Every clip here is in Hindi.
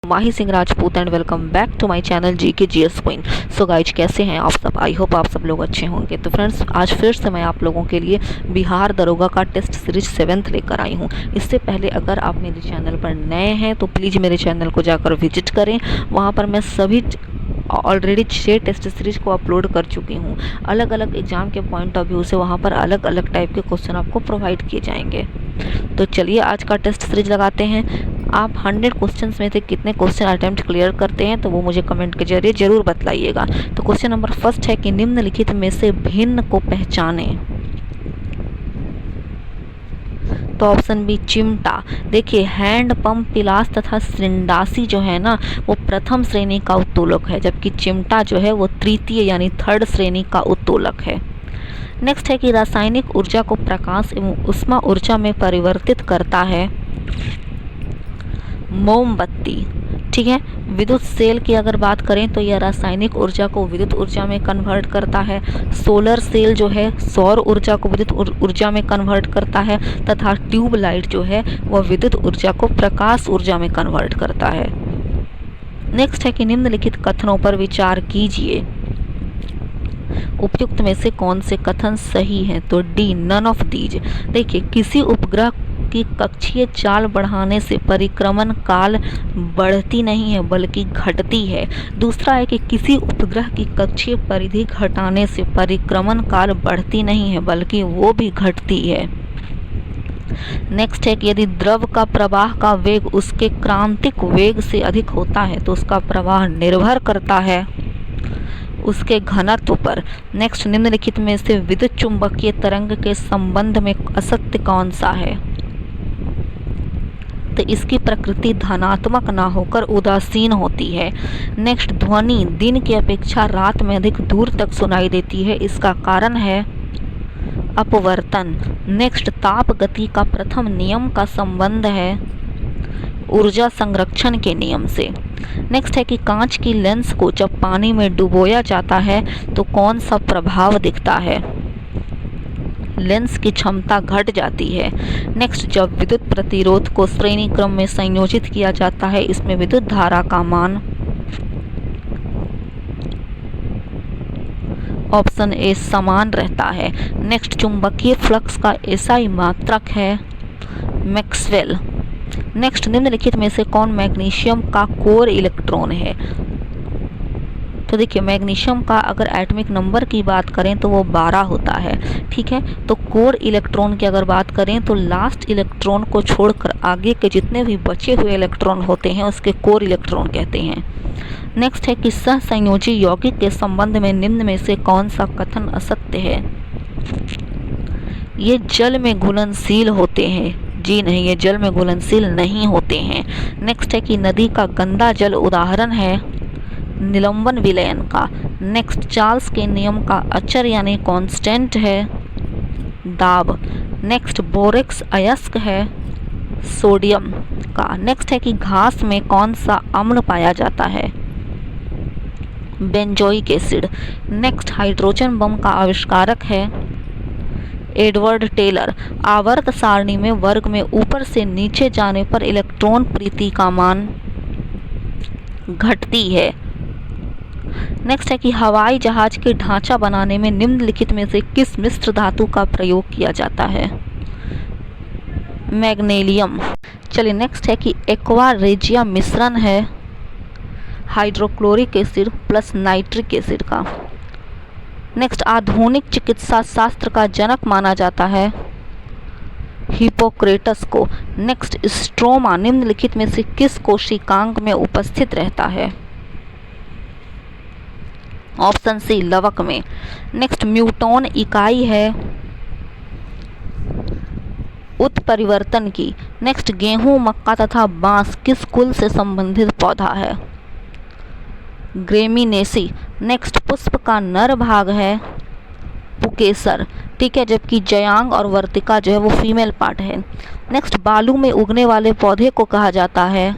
Mahi Singh Rajput and welcome back to my channel GK GS queen. So guys, कैसे हैं आप सब? आई होप आप सब लोग अच्छे होंगे। तो फ्रेंड्स, आज फिर से मैं आप लोगों के लिए बिहार दरोगा का टेस्ट सीरीज 7th लेकर आई हूं। इससे पहले अगर आप मेरे चैनल पर नए हैं तो प्लीज़ मेरे चैनल को जाकर विजिट करें। वहाँ पर मैं सभी ऑलरेडी 6 टेस्ट सीरीज को अपलोड कर चुकी हूँ। अलग अलग एग्जाम के पॉइंट ऑफ व्यू से वहाँ पर अलग अलग टाइप के क्वेश्चन आपको प्रोवाइड किए जाएंगे। तो चलिए आज का टेस्ट सीरीज लगाते हैं। आप 100 क्वेश्चंस में से कितने क्वेश्चन अटेम्प्ट क्लियर करते हैं तो वो मुझे कमेंट के जरिए जरूर बतलाइएगा। तो क्वेश्चन नंबर फर्स्ट है कि निम्नलिखित में से भिन्न को पहचाने। तो ऑप्शन बी चिमटा। देखिए, हैंड पंप, पिलास तथा श्रृंडासी जो है ना वो प्रथम श्रेणी का उत्तोलक है, जबकि चिमटा जो है वो तृतीय यानी 3rd श्रेणी का उत्तोलक है। नेक्स्ट है कि रासायनिक ऊर्जा को प्रकाश एवं उष्मा ऊर्जा में परिवर्तित करता है मोमबत्ती। ठीक है। विद्युत सेल की अगर बात करें तो यह रासायनिक ऊर्जा को विद्युत ऊर्जा में कन्वर्ट करता है। सोलर सेल जो है सौर ऊर्जा को विद्युत ऊर्जा में कन्वर्ट करता है, तथा ट्यूबलाइट जो है वह विद्युत ऊर्जा को प्रकाश ऊर्जा में कन्वर्ट करता है। नेक्स्ट है कि निम्नलिखित कथनों पर विचार कीजिए। उपयुक्त में से कौन से कथन सही हैं? तो डी, नन ऑफ दीज। देखिए, किसी उपग्रह की कक्षीय चाल बढ़ाने से परिक्रमण काल बढ़ती नहीं है बल्कि घटती है। दूसरा है कि किसी उपग्रह की कक्षीय परिधि घटाने से परिक्रमण काल बढ़ती नहीं है बल्कि वो भी घटती है। नेक्स्ट है कि यदि द्रव का प्रवाह का वेग उसके क्रांतिक वेग से अधिक होता है तो उसका प्रवाह निर्भर करता है उसके घनत्व पर। नेक्स्ट, निम्नलिखित में से विद्युत चुंबकीय तरंग के संबंध में असत्य कौन सा है? तो इसकी प्रकृति धनात्मक ना होकर उदासीन होती है। नेक्स्ट, ध्वनि दिन की अपेक्षा रात में अधिक दूर तक सुनाई देती है, इसका कारण है अपवर्तन। नेक्स्ट, ताप गति का प्रथम नियम का संबंध है ऊर्जा संरक्षण के नियम से। नेक्स्ट है कि कांच की लेंस को जब पानी में डुबोया जाता है तो कौन सा प्रभाव दिखता है? लेंस की क्षमता घट जाती है। नेक्स्ट, जब विद्युत प्रतिरोध को श्रेणी क्रम में संयोजित किया जाता है इसमें विद्युत धारा का मान ऑप्शन ए समान रहता है। नेक्स्ट, चुंबकीय फ्लक्स का एसआई मात्रक है मैक्सवेल। नेक्स्ट, निम्नलिखित में से कौन मैग्नीशियम का कोर इलेक्ट्रॉन है? तो देखिए, मैग्नीशियम का अगर एटॉमिक नंबर की बात करें तो वो 12 होता है। ठीक है। तो कोर इलेक्ट्रॉन की अगर बात करें तो लास्ट इलेक्ट्रॉन को छोड़कर आगे के जितने भी बचे हुए इलेक्ट्रॉन होते हैं उसके कोर इलेक्ट्रॉन कहते हैं। नेक्स्ट है कि सहसंयोजी यौगिक के संबंध में निम्न में से कौन सा कथन असत्य है? ये जल में घुलनशील होते हैं। जी नहीं, ये जल में घुलनशील नहीं होते हैं। नेक्स्ट है कि नदी का गंदा जल उदाहरण है निलंबन विलयन का। नेक्स्ट, चार्ल्स के नियम का अचर यानी कांस्टेंट है दाब। नेक्स्ट, बोरेक्स अयस्क है सोडियम का। नेक्स्ट है कि घास में कौन सा अम्ल पाया जाता है? Benzoic acid. Next, hydrogen bomb का आविष्कारक है एडवर्ड टेलर। आवर्त सारणी में वर्ग में ऊपर से नीचे जाने पर इलेक्ट्रॉन प्रीति का मान घटती है। नेक्स्ट है कि हवाई जहाज के ढांचा बनाने में निम्नलिखित में से किस मिश्र धातु का प्रयोग किया जाता है? मैग्नीशियम। चलिए, नेक्स्ट है कि एक्वा रेजिया मिश्रण है hydrochloric acid plus nitric acid का। नेक्स्ट, आधुनिक चिकित्सा शास्त्र का जनक माना जाता है हिपोक्रेटस को। नेक्स्ट, स्ट्रोमा निम्नलिखित में से किस कोशिकांग में उपस्थित रहता है? ऑप्शन सी, लवक में। नेक्स्ट, म्यूटोन इकाई है उत्परिवर्तन की। नेक्स्ट, गेहूं, मक्का तथा बांस किस कुल से संबंधित पौधा है? ग्रेमिनेसी। नेक्स्ट, पुष्प का नर भाग है पुकेसर। ठीक है, जबकि जयांग और वर्तिका जो है वो फीमेल पार्ट है। नेक्स्ट, बालू में उगने वाले पौधे को कहा जाता है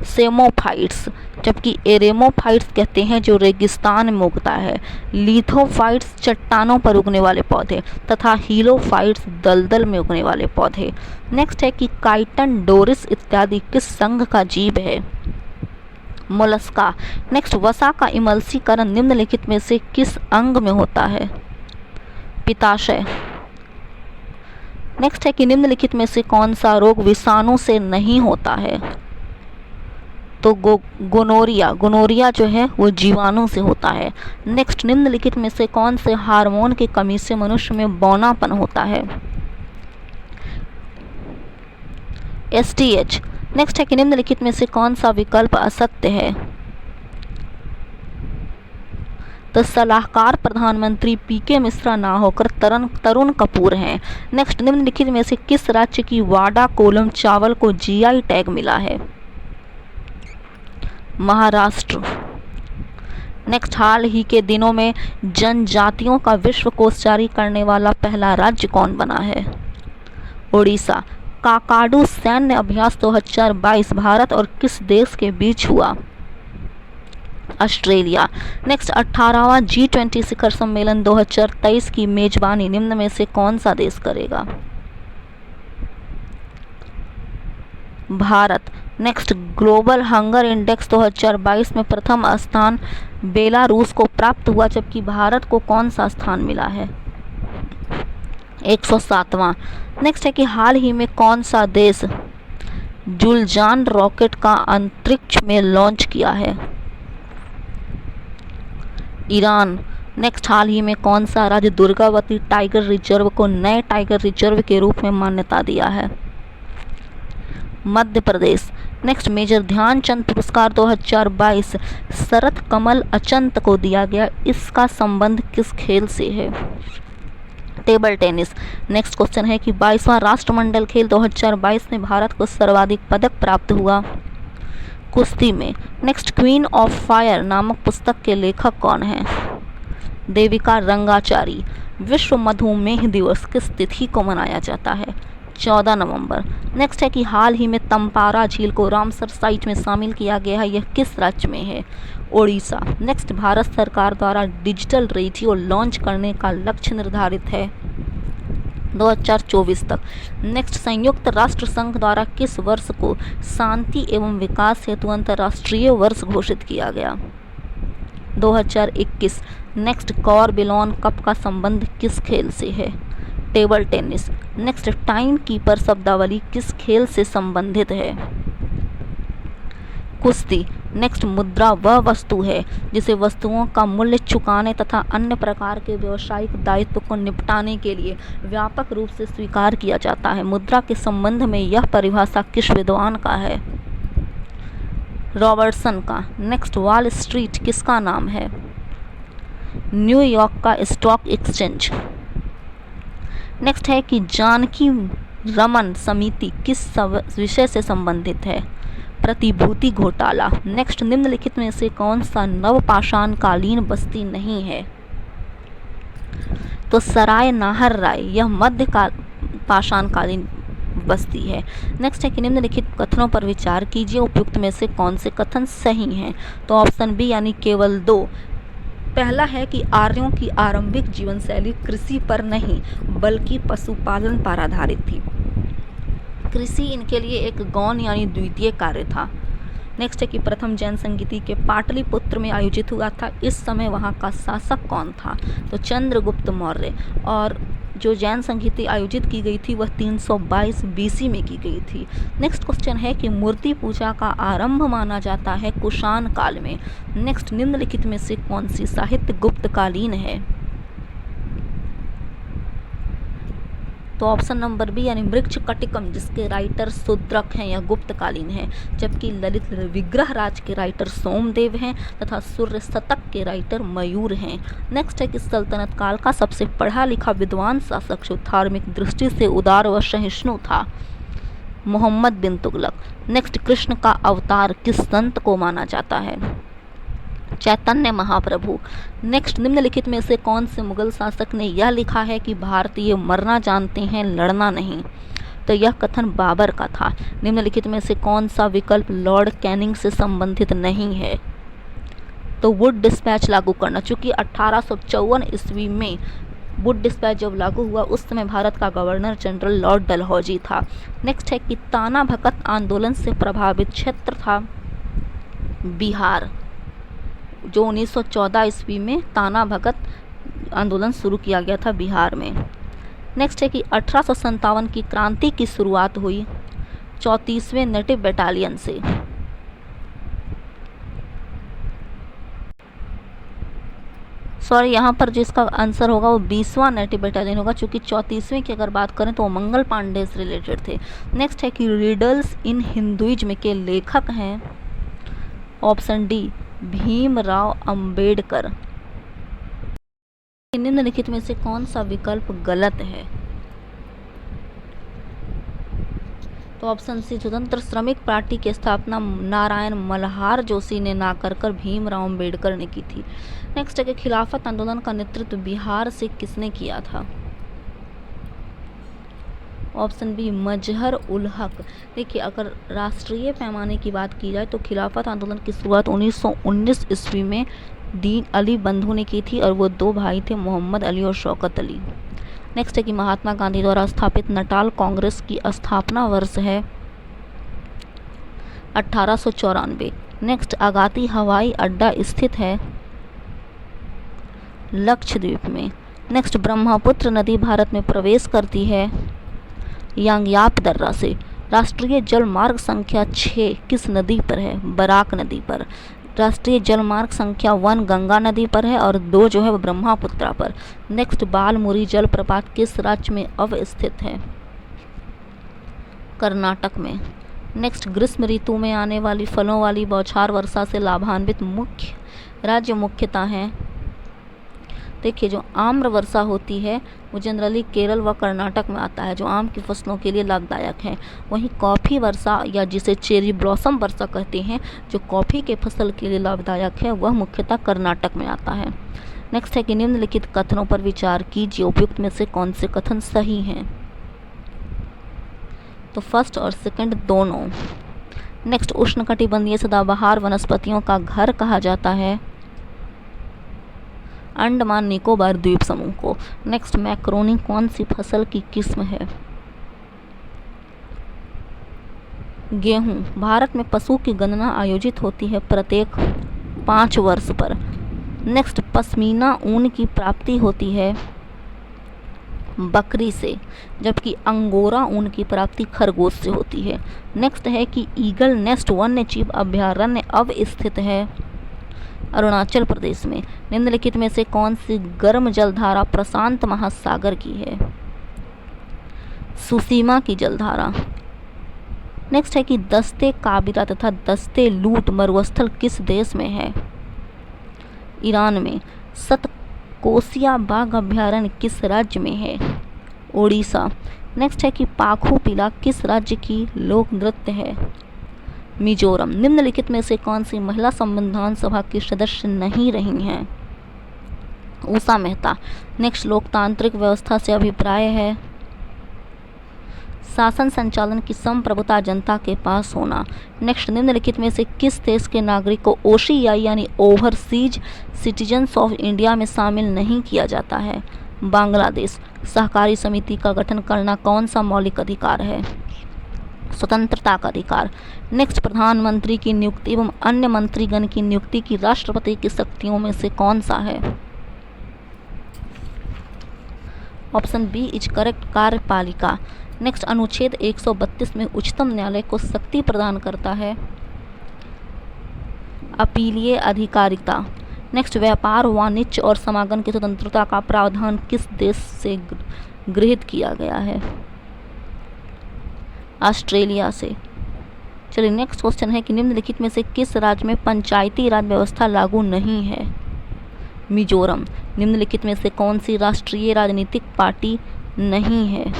सेमोफाइट्स, जबकि एरेमोफाइट्स कहते हैं जो रेगिस्तान में उगता है। लिथोफाइट्स चट्टानों पर उगने वाले पौधे तथा हीलोफाइट्स दलदल में उगने वाले पौधे। नेक्स्ट है कि काइटन, डोरिस इत्यादि किस संघ का जीव है? मोलस्का। नेक्स्ट, वसा का इमल्सीकरण निम्नलिखित में से किस अंग में होता है? पित्ताशय। नेक्स्ट है कि निम्नलिखित में से कौन सा रोग विषाणु से नहीं होता है? तो गोनोरिया। गोनोरिया जो है वो जीवाणु से होता है। नेक्स्ट, निम्नलिखित में से कौन से हार्मोन की कमी से मनुष्य में बौनापन होता है? एसटीएच। नेक्स्ट है कि निम्नलिखित में से कौन सा विकल्प असत्य है? तो सलाहकार प्रधानमंत्री पीके मिश्रा ना होकर तरुण कपूर हैं। नेक्स्ट, निम्नलिखित में से किस राज्य की वाडा कोलम चावल को जीआई टैग मिला है? महाराष्ट्र। नेक्स्ट, हाल ही के दिनों में जनजातियों का विश्वकोश जारी करने वाला पहला राज्य कौन बना है? ओडिशा। काकाडू सैन्य अभ्यास 2022 भारत और किस देश के बीच हुआ? ऑस्ट्रेलिया। नेक्स्ट, 18वां G20 शिखर सम्मेलन 2023 की मेजबानी निम्न में से कौन सा देश करेगा? Bharat. Next, global hunger index 2022 में प्रथम स्थान बेलारूस को प्राप्त हुआ, जबकि भारत को कौन सा स्थान मिला है? 107वां। नेक्स्ट है कि हाल ही में कौन सा देश जुलजान रॉकेट का अंतरिक्ष में लॉन्च किया है? ईरान। नेक्स्ट, हाल ही में कौन सा राज्य दुर्गावती टाइगर रिजर्व को नए टाइगर रिजर्व के रूप में मान्यता दिया है? मध्य प्रदेश। नेक्स्ट, मेजर ध्यानचंद पुरस्कार 2022 शरत कमल अचंत को दिया गया, इसका संबंध किस खेल से है? Table tennis. नेक्स्ट क्वेश्चन है कि 22वां राष्ट्रमंडल खेल 2022 में भारत को सर्वाधिक पदक प्राप्त हुआ? कुश्ती में। नेक्स्ट, क्वीन ऑफ फायर नामक पुस्तक के लेखक कौन हैं? देविका रंगाचारी। विश्व मधुमेह दिवस किस तिथि को मनाया जाता है? 14 नवंबर। नेक्स्ट है कि हाल ही में तंपारा झील को रामसर साइट में शामिल किया गया है, यह किस राज्य में है? ओडिशा। नेक्स्ट, भारत सरकार द्वारा डिजिटल रेडियो लॉन्च करने का लक्ष्य निर्धारित है 2024 तक। नेक्स्ट, संयुक्त राष्ट्र संघ द्वारा किस वर्ष को शांति एवं विकास हेतु अंतर्राष्ट्रीय वर्ष घोषित किया गया? 2021। नेक्स्ट, कॉर्बिलॉन कप का संबंध किस खेल से है? Table tennis. Next, time keeper शब्दावली किस खेल से संबंधित है? कुश्ती। नेक्स्ट, मुद्रा वह वस्तु है जिसे वस्तुओं का मूल्य चुकाने तथा अन्य प्रकार के व्यावसायिक दायित्व को निपटाने के लिए व्यापक रूप से स्वीकार किया जाता है। मुद्रा के संबंध में यह परिभाषा किस विद्वान का है? रॉबर्टसन का। नेक्स्ट, वॉल स्ट्रीट किसका नाम है? न्यूयॉर्क का स्टॉक एक्सचेंज। नेक्स्ट है कि जानकी रमन समिति किस विषय से संबंधित है? प्रतिभूति घोटाला। नेक्स्ट, निम्नलिखित में से कौन सा नवपाषाणकालीन बस्ती नहीं है? तो सराय नाहर राय, यह मध्य पाषाणकालीन बस्ती है। नेक्स्ट है कि निम्नलिखित कथनों पर विचार कीजिए, उपयुक्त में से कौन से कथन सही हैं? तो ऑप्शन बी यानी केवल 2। पहला है कि आर्यों की आरंभिक जीवन शैली कृषि पर नहीं बल्कि पशुपालन पर आधारित थी। कृषि इनके लिए एक गौण यानी द्वितीय कार्य था। नेक्स्ट है कि प्रथम जैन संगीति के पाटलिपुत्र में आयोजित हुआ था, इस समय वहाँ का शासक कौन था? तो चंद्रगुप्त मौर्य। और जो जैन संगीति आयोजित की गई थी वह 322 BC में की गई थी। नेक्स्ट क्वेश्चन है कि मूर्ति पूजा का आरंभ माना जाता है कुषाण काल में। नेक्स्ट, निम्नलिखित में से कौन सी साहित्य गुप्तकालीन है? तो ऑप्शन नंबर बी यानी मृक्ष कटिकम जिसके राइटर शूद्रक हैं, यह गुप्तकालीन है, जबकि ललित विग्रह राज के राइटर सोमदेव हैं तथा सूर्य शतक के राइटर मयूर हैं। नेक्स्ट है कि सल्तनत काल का सबसे पढ़ा लिखा विद्वान शासक जो धार्मिक दृष्टि से उदार व सहिष्णु था? मोहम्मद बिन तुगलक। नेक्स्ट, कृष्ण का अवतार किस संत को माना जाता है? चैतन्य महाप्रभु। नेक्स्ट, निम्नलिखित में से कौन से मुगल शासक ने यह लिखा है कि भारतीय मरना जानते हैं लड़ना नहीं? तो यह कथन बाबर का था। निम्नलिखित में से कौन सा विकल्प लॉर्ड कैनिंग से संबंधित नहीं है? तो वुड डिस्पैच लागू करना, चूंकि 1854 ईस्वी में वुड डिस्पैच जब लागू हुआ उस समय भारत का गवर्नर जनरल लॉर्ड डलहौजी था। नेक्स्ट है कि ताना भगत आंदोलन से प्रभावित क्षेत्र था बिहार, जो 1914 ईस्वी में ताना भगत आंदोलन शुरू किया गया था बिहार में। नेक्स्ट है कि 1857 की क्रांति की शुरुआत हुई 34वें नेटिव बटालियन से। सॉरी, यहाँ पर जिसका आंसर होगा वो 20वां नेटिव बटालियन होगा, क्योंकि 34वें की अगर बात करें तो वो मंगल पांडे से रिलेटेड थे। नेक्स्ट है कि रिडल्स इन हिंदुइज्म के लेखक हैं। Option D Bhimrao Ambedkar. निम्नलिखित में से कौन सा विकल्प गलत है? तो ऑप्शन सी स्वतंत्र श्रमिक पार्टी की स्थापना नारायण मल्हार जोशी ने ना कर भीमराव अंबेडकर ने की थी। नेक्स्ट है कि खिलाफत आंदोलन का नेतृत्व बिहार से किसने किया था? ऑप्शन बी मजहर उल हक। देखिए, अगर राष्ट्रीय पैमाने की बात की जाए तो खिलाफत आंदोलन की शुरुआत 1919 ईस्वी में दीन अली बंधु ने की थी, और वो दो भाई थे, मोहम्मद अली और शौकत अली। नेक्स्ट है कि महात्मा गांधी द्वारा स्थापित नटाल कांग्रेस की स्थापना वर्ष है 1894। नेक्स्ट, आगाती हवाई अड्डा स्थित है लक्षद्वीप में। नेक्स्ट, ब्रह्मपुत्र नदी भारत में प्रवेश करती है यांग्याप दर्रा से। राष्ट्रीय जल मार्ग संख्या 6 किस नदी पर है? बराक नदी पर। राष्ट्रीय जल मार्ग संख्या 1 गंगा नदी पर है, और 2 जो है वो ब्रह्मपुत्रा पर। नेक्स्ट, बालमुरी जलप्रपात किस राज्य में अवस्थित है? कर्नाटक में। नेक्स्ट, ग्रीष्म ऋतु में आने वाली फलों वाली बौछार वर्षा से लाभान्वित मुख्य राज्य मुख्यतः हैं। देखिए, जो आम्र वर्षा होती है वो जनरली केरल व कर्नाटक में आता है, जो आम की फसलों के लिए लाभदायक है। वहीं कॉफ़ी वर्षा, या जिसे चेरी ब्लॉसम वर्षा कहते हैं, जो कॉफ़ी के फसल के लिए लाभदायक है, वह मुख्यतः कर्नाटक में आता है। नेक्स्ट है कि निम्नलिखित कथनों पर विचार कीजिए, उपयुक्त में से कौन से कथन सही हैं? तो फर्स्ट और सेकंड दोनों। नेक्स्ट, उष्णकटिबंधीय सदाबहार वनस्पतियों का घर कहा जाता है अंडमान निकोबार द्वीप समूह को। नेक्स्ट, मैक्रोनी कौन सी फसल की किस्म है? गेहूं। भारत में पशु की गणना आयोजित होती है प्रत्येक 5 वर्ष पर। नेक्स्ट, पश्मीना ऊन की प्राप्ति होती है बकरी से, जबकि अंगोरा ऊन की प्राप्ति खरगोश से होती है। नेक्स्ट है कि ईगल नेस्ट वन्यजीव अभयारण्य अब स्थित है अरुणाचल प्रदेश में। निम्नलिखित में से कौन सी गर्म जलधारा प्रशांत महासागर की है? सुसीमा की जलधारा। नेक्स्ट है कि दस्ते काबिरा तथा दस्ते लूट मरुस्थल किस देश में है? ईरान में। सतकोसिया बाघ अभयारण्य किस राज्य में है? ओडिशा। नेक्स्ट है कि पाखू पिला किस राज्य की लोक नृत्य है? मिजोरम। निम्नलिखित में से कौन सी महिला संविधान सभा की सदस्य नहीं रही हैं? उषा मेहता। नेक्स्ट, लोकतांत्रिक व्यवस्था से अभिप्राय है शासन संचालन की संप्रभुता जनता के पास होना। नेक्स्ट, निम्नलिखित में से किस देश के नागरिक को OCI यानी ओवरसीज सिटीजन्स ऑफ इंडिया में शामिल नहीं किया जाता है? बांग्लादेश। सहकारी समिति का गठन करना कौन सा मौलिक अधिकार है? स्वतंत्रता का अधिकार। नेक्स्ट, प्रधानमंत्री की नियुक्ति एवं अन्य मंत्रीगण की नियुक्ति की राष्ट्रपति की शक्तियों में से कौन सा है? ऑप्शन बी इज करेक्ट, कार्यपालिका। नेक्स्ट, अनुच्छेद 132 में उच्चतम न्यायालय को शक्ति प्रदान करता है अपीलीय अधिकारिता। नेक्स्ट, व्यापार वाणिज्य और समागम की स्वतंत्रता का प्रावधान किस देश से गृहीत किया गया है? ऑस्ट्रेलिया से। चलिए, नेक्स्ट क्वेश्चन है कि निम्नलिखित में से किस राज्य में पंचायती राज व्यवस्था लागू नहीं है? मिजोरम। निम्नलिखित में से कौन सी राष्ट्रीय राजनीतिक पार्टी नहीं है?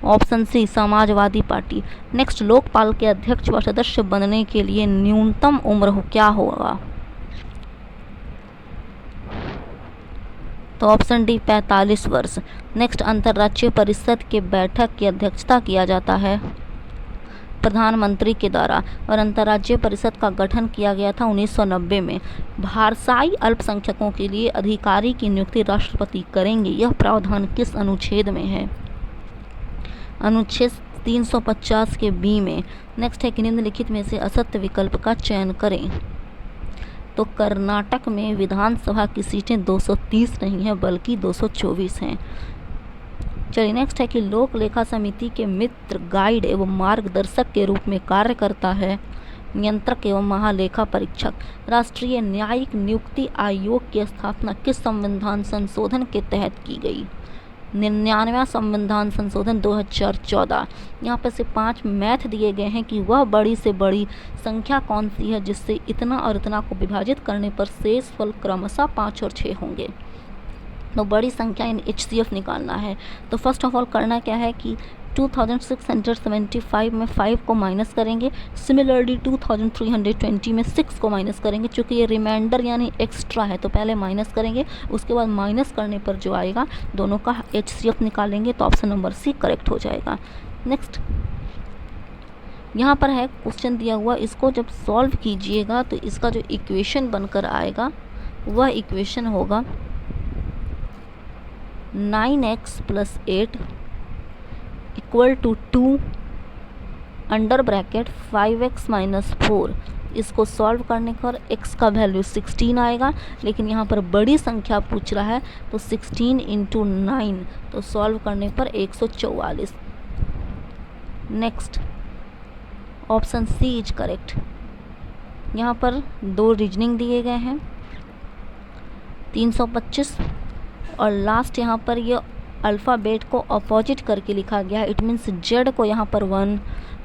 Option C Samajwadi party. Next, Lokpal के अध्यक्ष व सदस्य बनने के लिए न्यूनतम उम्र क्या होगा? तो ऑप्शन डी 45 वर्ष। नेक्स्ट, अंतर्राज्यीय परिषद के बैठक की अध्यक्षता किया जाता है प्रधानमंत्री के द्वारा, और अंतर्राज्यीय परिषद का गठन किया गया था 1990 में। भाषाई अल्पसंख्यकों के लिए अधिकारी की नियुक्ति राष्ट्रपति करेंगे, यह प्रावधान किस अनुच्छेद में है? अनुच्छेद 350 के बी में। नेक्स्ट है कि निम्नलिखित में से असत्य विकल्प का चयन करें। तो कर्नाटक में विधानसभा की सीटें 230 नहीं है बल्कि 224 हैं। चलिए नेक्स्ट है कि लोक लेखा समिति के मित्र, गाइड एवं मार्गदर्शक के रूप में कार्य करता है नियंत्रक एवं महालेखा परीक्षक। राष्ट्रीय न्यायिक नियुक्ति आयोग की स्थापना किस संविधान संशोधन के तहत की गई? 99वां संविधान संशोधन 2014। यहाँ पे से 5 मैथ दिए गए हैं कि वह बड़ी से बड़ी संख्या कौन सी है जिससे इतना और इतना को विभाजित करने पर शेष फल क्रमशः 5 और 6 होंगे। तो बड़ी संख्या इन HCF निकालना है। तो फर्स्ट ऑफ ऑल करना क्या है कि 2675 में 5 को माइनस करेंगे। सिमिलरली 2320 में 6 को माइनस करेंगे। चूँकि ये रिमाइंडर यानी एक्स्ट्रा है तो पहले माइनस करेंगे, उसके बाद माइनस करने पर जो आएगा दोनों का HCF निकालेंगे। तो ऑप्शन नंबर सी करेक्ट हो जाएगा। नेक्स्ट यहाँ पर है क्वेश्चन दिया हुआ, इसको जब सॉल्व कीजिएगा तो इसका जो इक्वेशन बनकर आएगा वह इक्वेशन होगा 9x + 8 = 2 अंडर ब्रैकेट 5x - 4। इसको सॉल्व करने पर x का वैल्यू 16 आएगा, लेकिन यहाँ पर बड़ी संख्या पूछ रहा है तो 16 × 9, तो सॉल्व करने पर 144। Next option C is correct. यहाँ पर 2 रीजनिंग दिए गए हैं 325 और लास्ट यहाँ पर ये अल्फ़ाबेट को अपोजिट करके लिखा गया है। इट मीन्स Z को यहाँ पर 1,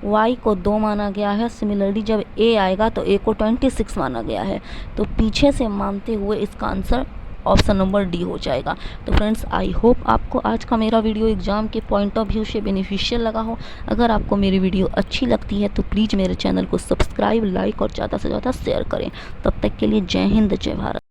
Y को 2 माना गया है। सिमिलरली जब A आएगा तो A को 26 माना गया है। तो पीछे से मानते हुए इसका आंसर ऑप्शन नंबर डी हो जाएगा। तो फ्रेंड्स आई होप आपको आज का मेरा वीडियो एग्जाम के पॉइंट ऑफ व्यू से बेनिफिशियल लगा हो। अगर आपको मेरी वीडियो अच्छी लगती है तो प्लीज़ मेरे चैनल को सब्सक्राइब, लाइक और ज़्यादा से ज़्यादा शेयर करें। तब तक के लिए जय हिंद, जय भारत।